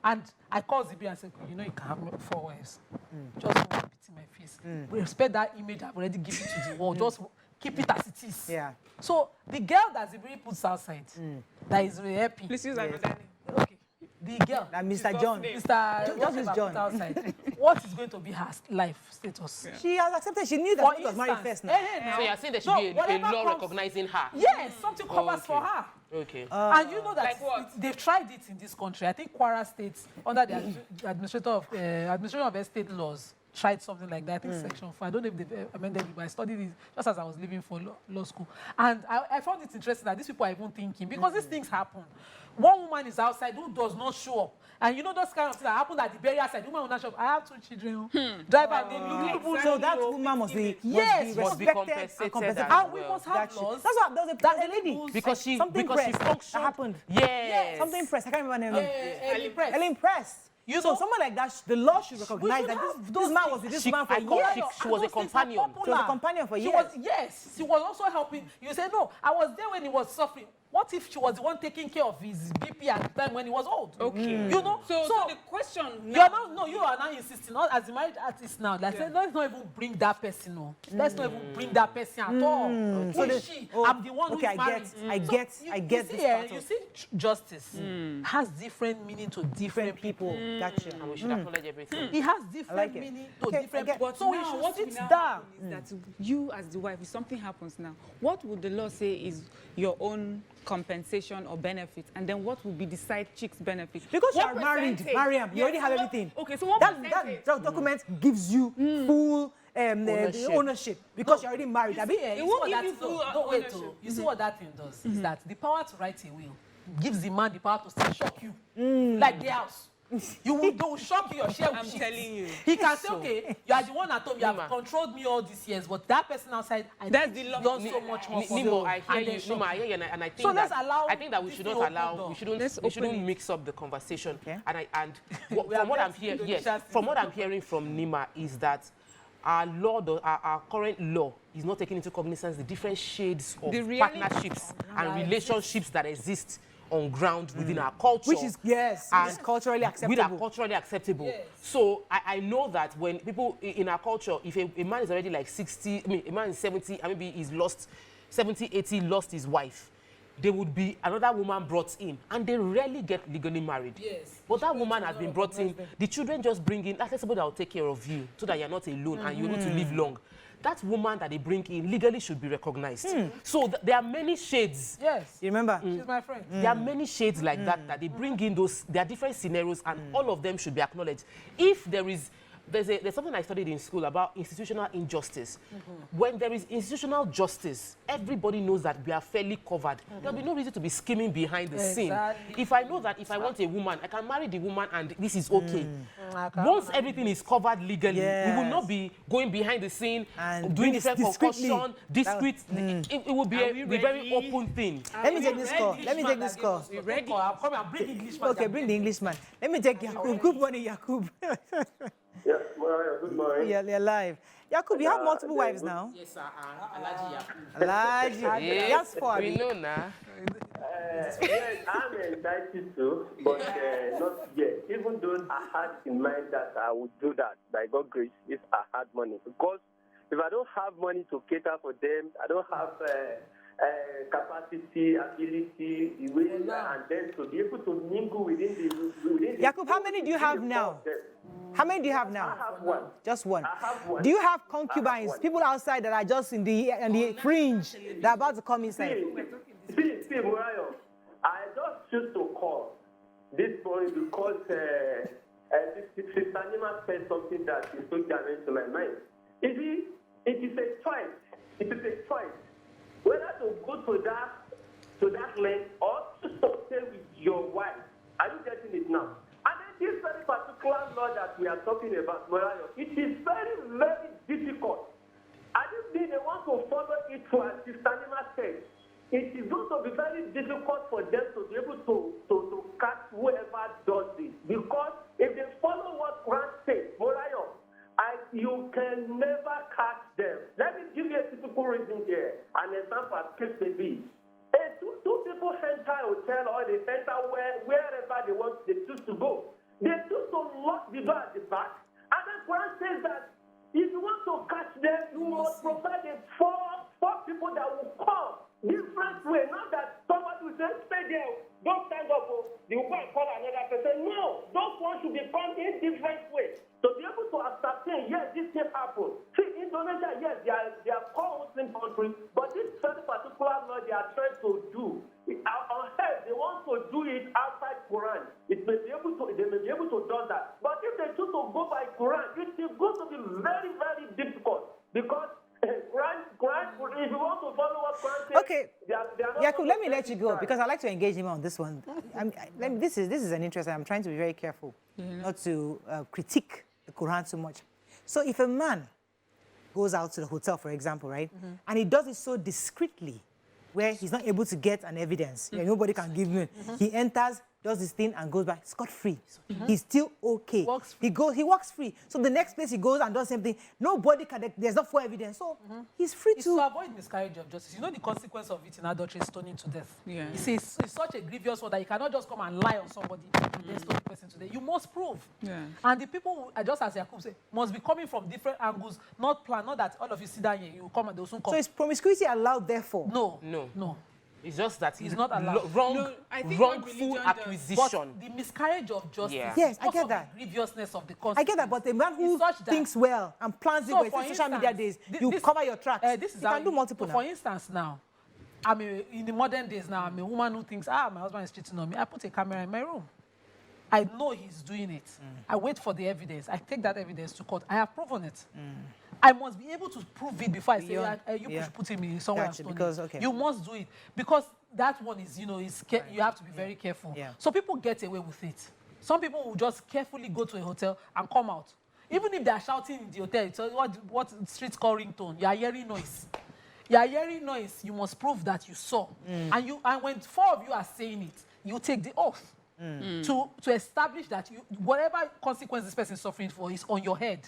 And I called Zibi and said, you can have 4 wives. Just don't put it in my face. We respect that image I've already given to the world. Just keep it as it is. Yeah. So the girl that Zibi puts outside, that is really happy. Please use another name. Okay. The girl. That Mr. John. Mr. Just use John. Outside. What is going to be her life status? Yeah. She has accepted. She knew that she was married first now. So you're saying there should be a whatever law comes- recognizing her? Yes, something covers okay. for her. Okay. And you know that Like what? they've tried it in this country. I think Kwara State, under the administration of estate laws, tried something like that. I think Section 4. I don't know if they've amended it, but I studied it just as I was leaving for law school. And I found it interesting that these people are even thinking, because these things happen. One woman is outside who does not show up. And those kind of things that happen at the burial side. Woman will not show up. I have 2 children. Driver, they look people. So that woman must be Yes, must be respected compensated and compensated. as And we well. must have laws. That's what there was a lady. enables- Because she Something functioned. that happened. Yes. Something press. I can't remember her name. Ellen Press. Ellen Press. You So know- someone like that, the law should recognize should that have this those man things. was with this She- man for I call years. she- And she was a those things are companion. popular. She was a companion for She years. was, yes, she was also helping. You say, no, I was there when he was suffering. What if she was the one taking care of his BP at the time when he was old? Okay. So the question you are now insisting, not as a married artist now. Let's not even bring that person. No. Let's not even bring that person at all. So Who is she? oh, I'm the one okay, who is married. I get you this see, part of- you see, justice has different meaning to different people. Gotcha. And we should acknowledge everything. It has different like it. meaning to Okay, different I get- people. But So we now, should what sit will now down. happen is that you, as the wife, if something happens now, what would the law say is your own compensation or benefit? And then what will be the side chick's benefit? Because you What are married, percentage? Mariam, you Yes, already have so what- everything. Okay, so what that percentage? document gives you full Ownership. ownership because you're already married. You Abi? see, you see won't what give that you is- full no, wait, ownership. oh. You see what that thing does is that the power to write a will gives the man the power to still shock you, like the house. They will shock you, your share will I'm shift. telling you. He can say, okay, you are the one at home, you have controlled me all these years, but that person outside, That's the law. done so much more for Nimo, you. I hear And you. then shock Nimo, I hear you, and I think So let's that allow I think that we this should thing not open allow door. we shouldn't Let's we shouldn't open it. mix up the conversation. Okay. And We from are what I'm met hearing, Indonesia's from what I'm hearing from Nima is that our law, our current law, is not taking into cognizance the different shades of The reality partnerships and that relationships that exist on ground within our culture. Which is, yes, and it's culturally acceptable. Which are culturally acceptable. Yes. So I know that when people in our culture, if a man is already like 60, I mean, a man is 70, and maybe he's lost 70, 80, lost his wife, there would be another woman brought in, and they rarely get legally married. Yes. But that woman has been brought in, the children just bring in, that's somebody that will take care of you, so that you're not alone and you're able to live long. That woman that they bring in legally should be recognized. So there are many shades. Yes. You remember? She's my friend. There are many shades like that they bring in those, there are different scenarios, and all of them should be acknowledged. If there's something I studied in school about institutional injustice. When there is institutional justice, everybody knows that we are fairly covered. There'll be no reason to be scheming behind the scene. If I know that if I want a woman, I can marry the woman and this is okay. Once everything is covered legally, we will not be going behind the scene and doing different concussion, discreet. It will be a very open thing. Let me take this call. Let me take this call. I'll come and bring Englishman. Okay, bring the Englishman. Let me take Yakub. Good morning, Yakub. Yes, good morning. Yeah, they're live. Yakub, you have multiple wives now. Yes, sir. Alaji Alaji. Yes, for we me. know now. Yes, I'm entitled to, but not yet. Even though I had in mind that I would do that, by God's grace, if I had money. Because if I don't have money to cater for them, I don't have capacity, ability, and then to be able to mingle within the Yakub, how many do you have now? How many do you have now? I have one. Just one. I have one. Do you have I concubines? have one. People outside that are just in the fringe, they're about to come inside. See, Murayo, I just choose to call this morning because Sister Nima said something that is so direct to my mind. You see, it is a choice. It is a choice whether to go to that length or to stay with your wife. Are you getting it now? And then this very particular law that we are talking about, Murayo, it is very, very difficult. I just mean they want to follow it to as Sister Nima said. It is going to be very difficult for them to be able to catch whoever does this. Because if they follow what Quran says, Morayo, you can never catch them. Let me give you a typical reason here. An example as case may be. Two people enter a hotel or they enter wherever they want, they choose to go. They choose to lock the door at the back. And then Quran says that if you want to catch them, you must provide four people that will come. Different way, not that somebody will say, stay there, don't stand up, they will go and call another person. No, those ones should be come in different ways. To be able to ascertain, yes, this can happen. See, Indonesia, yes, they are core Muslim country, but this very particular law they are trying to do, on earth, they want to do it outside Quran. They may be able to do that. But if they choose to go by Quran, it is going to be very, very difficult because Quran, if you want to follow what Quran says, Okay, they are not Yakub, let me let you go because I'd like to engage him on this one. This is an interest. I'm trying to be very careful not to critique the Quran too much. So if a man goes out to the hotel, for example, right, and he does it so discreetly, where he's not able to get an evidence, nobody can give him. He enters, does his thing, and goes back scot-free. He's still okay. He walks free. So the next place he goes and does the same thing, nobody can. There's no full evidence. So he's free It's to avoid miscarriage of justice. You know the consequence of it in adultery is stoning to death. Yeah. It's such a grievous one that you cannot just come and lie on somebody and then stone the person to death. You must prove. Yeah. And the people, just as Yakub said, must be coming from different angles, not plan, not that all of you sit down here, you come and they'll soon come. So is promiscuity allowed, therefore? No. It's just that It's not allowed. I think what wrongful religion does- acquisition. But the miscarriage of justice, Yeah. Yes, I because get of that. the grievousness of the I consequence. get that, but a man who It's such that- thinks well and plans it So, well, for it's social media days, instance, you cover your tracks. This is you can do multiple so now. For instance, now, in the modern days now, I'm a woman who thinks, my husband is cheating on me. I put a camera in my room. I know he's doing it. I wait for the evidence. I take that evidence to court. I have proven it. I must be able to prove it before I say, you put him in somewhere. Gotcha, because, okay. You must do it. Because that one is, you have to be very careful. Yeah. So people get away with it. Some people will just carefully go to a hotel and come out. Even if they are shouting in the hotel, it's what streets call ringtone. You are hearing noise. You are hearing noise. You must prove that you saw. And when four of you are saying it, you take the oath. to establish that whatever consequence this person is suffering for is on your head.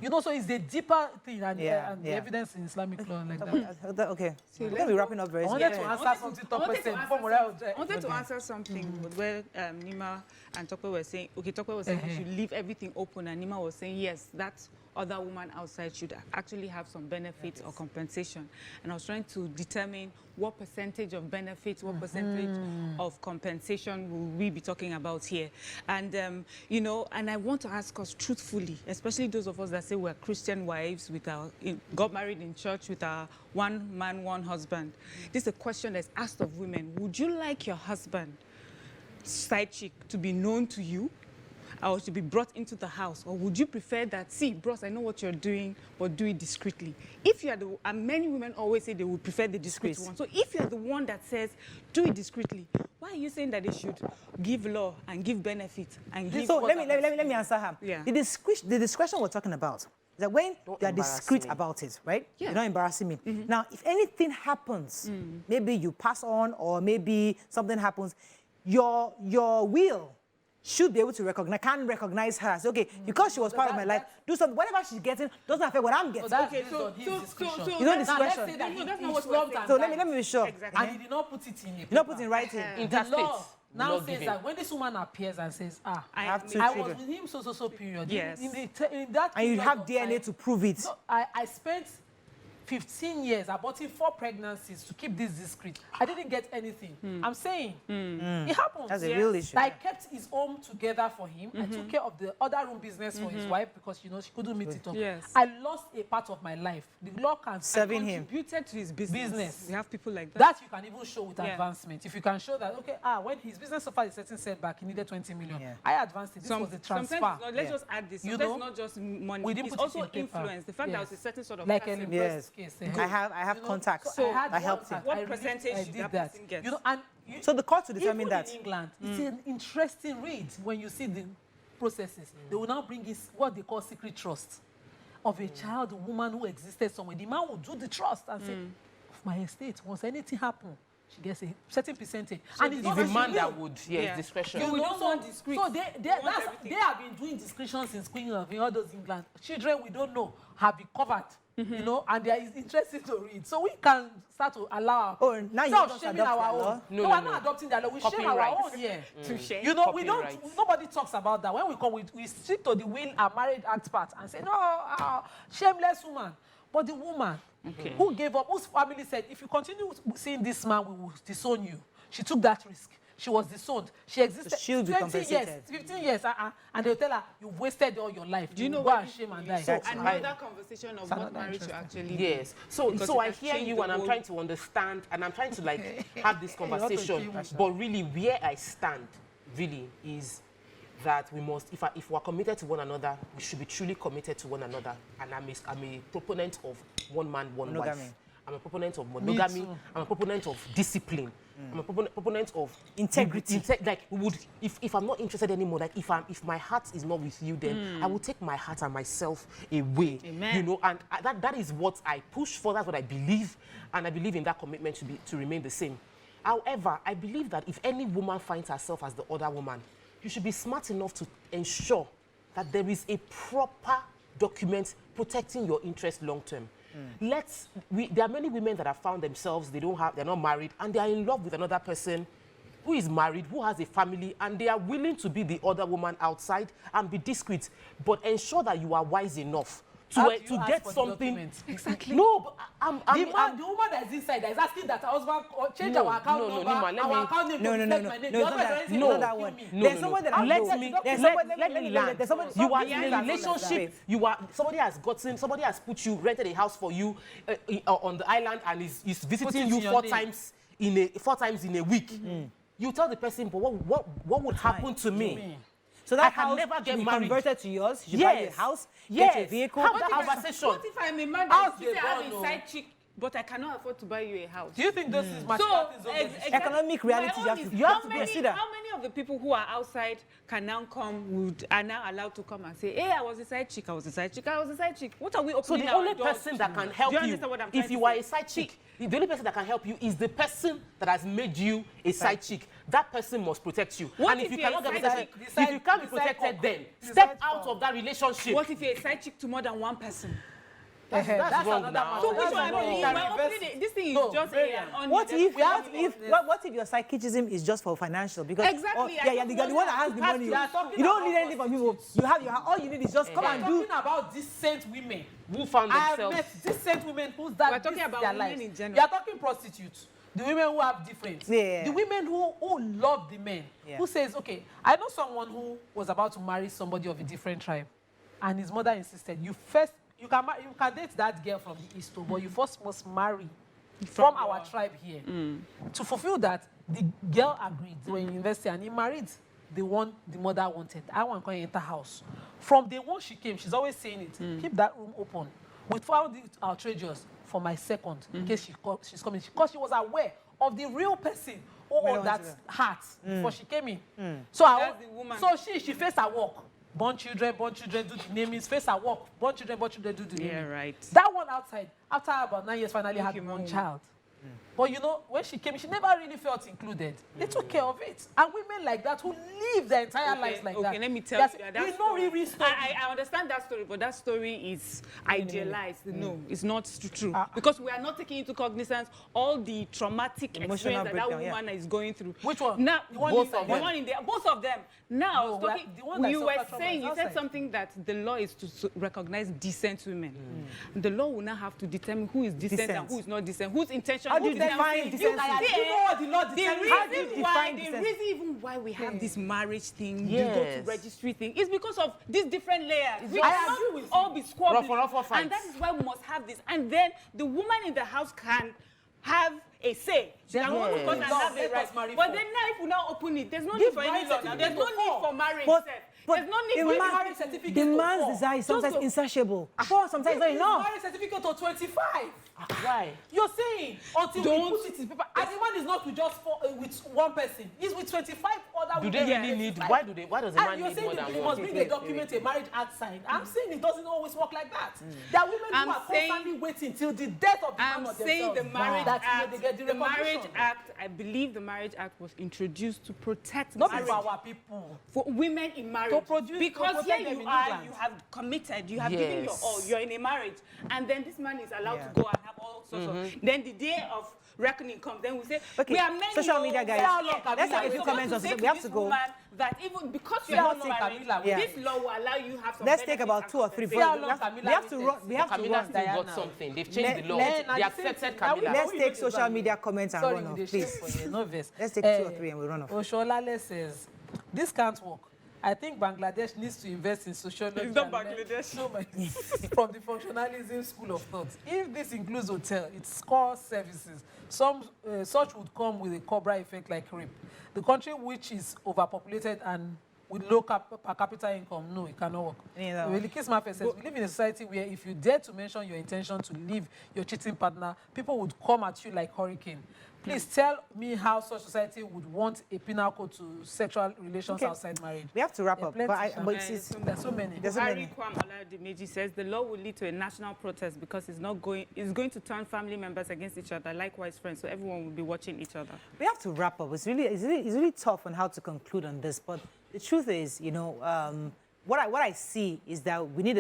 You know, so it's a deeper thing, and the evidence in Islamic law like that. Okay, we're going to be wrapping up very I soon. wanted to answer something Tokwe said before Morale. I wanted to answer something where Nima and Tokwe were saying, Tokwe was saying we should leave everything open, and Nima was saying, yes, that other woman outside should actually have some benefits or compensation. And I was trying to determine what percentage of benefits, what percentage of compensation will we be talking about here. And, you know, and I want to ask us truthfully, especially those of us that say we're Christian wives, got married in church with our one man, one husband. This is a question that's asked of women. Would you like your husband, side chick, to be known to you, or to be brought into the house? Or would you prefer that, see, bros, I know what you're doing, but do it discreetly? If you're and many women always say they would prefer the discreet one. So if you're the one that says, do it discreetly, why are you saying that they should give law and give benefits and give... So let me answer her. Yeah. The discretion we're talking about is that when you are discreet about it, right? Yeah. You're not embarrassing me. Now, if anything happens, maybe you pass on, or maybe something happens, your will should be able to recognize her. So, okay, because she was part of my life, do something. Whatever she's getting doesn't affect what I'm getting. Okay, so you know, discretion. Let's say that that's not he what slumped we're and So died. let me be sure. Exactly. And he did not put it in a paper. You're not putting writing. The law now Law says giving. that when this woman appears and says, I have to I trigger. was with him so period. Yes. In that And you period have of DNA time, to prove it. No, I spent 15 years aborting 4 pregnancies to keep this discreet. I didn't get anything. I'm saying it happens. That's a real issue. I kept his home together for him. I took care of the other room business for his wife because, you know, she couldn't meet it up. Yes. I lost a part of my life. The law can Serving him. Contributed to his business. We have people like that. That you can even show with Yeah. advancement. If you can show that, okay, when his business suffered a certain setback, he needed 20 million. Yeah. I advanced it. This was the transfer. Sometimes it's not, let's just add this. You Sometimes know, it's not just money. we didn't It's put it also in paper. influence. The fact that Yes. it's a certain sort of Like person. an Yes. case. I have contacts. So I had that helped one, him. What I percentage I should did that that. person get? You know, and So the court to determine even that. in England, it's an interesting read when you see the processes. They will now bring in what they call secret trust of a child, a woman who existed somewhere. The man will do the trust and say, of my estate, once anything happens, she gets a certain percentage. And It's the man that would, discretion. We don't want discreet. So We want they everything. have been doing discretion since Queen of all those England. Children we don't know have been covered, you know, and there is interesting to read. So we can start to allow. Oh, now you start don't shaming adopt our that own. law? No, we're not adopting that law. We shame our Copyright. own here. Touché. You know, we Copyright. don't. Nobody talks about that. When we come, we stick to the Will and Marriage Act part and say, no, shameless woman. But the woman who gave up, whose family said, if you continue seeing this man, we will disown you. She took that risk. She was disowned. She existed So she'll be 20 years, compensated. 15 years, and they'll tell her, you've wasted all your life. Do you know go what and shame and die. So That's another conversation of what another marriage should interesting. actually be. Yes. So Because I it can hear change you the and I'm whole- trying to understand and I'm trying to like have this want to conversation. kill me. But really where I stand really is that we must, if we're committed to one another, we should be truly committed to one another. And I'm a proponent of one man, one Monogamy. wife. I'm a proponent of monogamy. too. I'm a proponent of discipline. I'm a proponent of Integrity. If I'm not interested anymore, like if my heart is not with you, then I will take my heart and myself away. Amen. You know, and that is what I push for. That's what I believe, and I believe in that commitment to remain the same. However, I believe that if any woman finds herself as the other woman, you should be smart enough to ensure that there is a proper document protecting your interest long term. There are many women that have found themselves, they're not married, and they are in love with another person who is married, who has a family, and they are willing to be the other woman outside and be discreet. But ensure that you are wise enough How to do you ask get for the something. documents? Exactly. No, but The woman that is inside that is asking that her husband change No, our account no, number, Nima, let our me- account name No, to no, no, reflect no. my name. No, The it's other not person that. say, No, "No, that kill one. me." There's someone that I Let know. me There's someone. let me land. There's somebody. You are Wait, in a wait, relationship. Somebody has put you, rented a house for you on the island and is Put visiting it you in your 4 name. times in a week. You tell the person, but what would happen to me? So that I can house never should get be married. converted to yours. You should buy a Yes. house, Yes. get a vehicle. Have that conversation. What if I'm a man How's that the say I have bond, a oh? side chick but I cannot afford to buy you a house. Do you think this is economic reality you have to consider? How many of the people who are outside can now are now allowed to come and say, hey, I was a side chick, I was a side chick, I was a side chick? What are we opening So the only person that can help you, if you are a side chick, the only person that can help you is the person that has made you a side chick. That person must protect you. What and if you you're cannot a get side protected, if you can't be protected, then step out of that relationship. What if you're a side chick to more than one person? That's wrong now. So which one? This thing is just an what if your psychism is just for financial? Because exactly. You're the one that has the money. You don't need anything from people. All you need is just come and do. Talking about decent women who found themselves. I've met decent women who's that. We're talking about their women lives. in general. You're talking prostitutes. The women who have different. Yeah. The women who love the men. Yeah. Who says, okay, I know someone who was about to marry somebody of a different tribe, and his mother insisted, you can date that girl from the east, but you first must marry from our tribe here. To fulfill that, the girl agreed. They were in university and he married the one the mother wanted. I want to enter house. From the one she came, she's always saying it. Keep that room open. We found it outrageous for my second, in case she's coming. Because she was aware of the real person who owned that heart before she came in. So she faced her work. Born children, do the namings, face her work. Born children, do the naming. Yeah, right. That one outside, after about 9 years, finally had one child. But you know, when she came, she never really felt included. They took care of it. And women like that who live their entire lives like that. Okay, let me tell you that story. I understand that story, but that story is idealized. No, it's not true. Because we are not taking into cognizance all the traumatic experience that woman is going through. Which one? Now, both of them. Both of them. Now, No, you said something that the law is to recognize decent women. The law will now have to determine who is decent and who is not decent, whose intention. How do you define decency? You know what the law determines? The reason even why we have this marriage thing, you go to registry thing, is because of these different layers. We cannot all be squabbling. And that is why we must have this. And then the woman in the house can have a say. She can go to court and have a right. But then now if we now open it, there's no need for any law now. There's no need for marriage. There's no need for marriage certificate. The man's desire is sometimes insatiable. Sometimes not enough. Marriage certificate to 25. Why? You're saying until we put it in paper, and the man is not with just with one person. He's with 25 other women. Do they really need? Why does a man need more than one? You must bring a document, a marriage act signed. I'm saying it doesn't always work like that. There are women who are constantly waiting till the death of the man or themselves. I'm saying the marriage act. The marriage act. I believe the marriage act was introduced to protect not marriage. For our people, for women in marriage. Because here you are, you have committed, you have given your all, you're in a marriage, and then this man is allowed to go and have all sorts of. Then the day of reckoning comes, then we say, we are men. Social media guys, let's have a few comments on social. We have to go. That even because you are not married, this law will allow you have some. Let's take about 2 or 3. We have to run. We have to Camilla run. still got something. They've changed the law. They accepted Camilla. Let's take social media comments and run off, please. Let's take 2 or 3 and we run off. Osholale says, this can't work. I think Bangladesh needs to invest in sociology. It's not Bangladesh. From the functionalism school of thought. If this includes hotel, its core services, such would come with a Cobra effect like rape. The country which is overpopulated and with low per capita income, no, it cannot work. Kiss my face says, we live in a society where if you dare to mention your intention to leave your cheating partner, people would come at you like hurricane. Please tell me how such society would want a penal code to sexual relations outside marriage. We have to wrap up. But there's so many. Harry Kwam Oladimeji says the law will lead to a national protest because it's going to turn family members against each other, likewise friends, so everyone will be watching each other. We have to wrap up. It's really tough on how to conclude on this, but the truth is, you know, what I see is that we need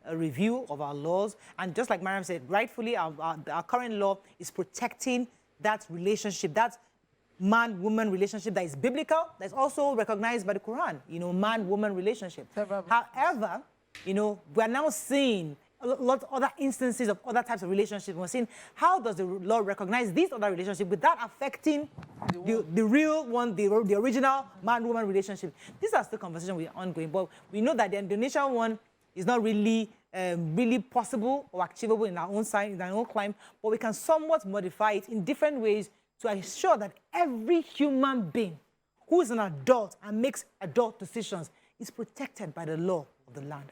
a review of our laws, and just like Mariam said, rightfully our current law is protecting that relationship, that man-woman relationship that is biblical, that's also recognized by the Quran, you know, man-woman relationship. However, you know, we're now seeing a lot of other instances of other types of relationships. We're seeing how does the law recognize these other relationships without affecting the real one, the original man-woman relationship. These are still conversations we are ongoing, but we know that the Indonesian one is not really possible or achievable in our own side, in our own climate, but we can somewhat modify it in different ways to ensure that every human being who is an adult and makes adult decisions is protected by the law of the land.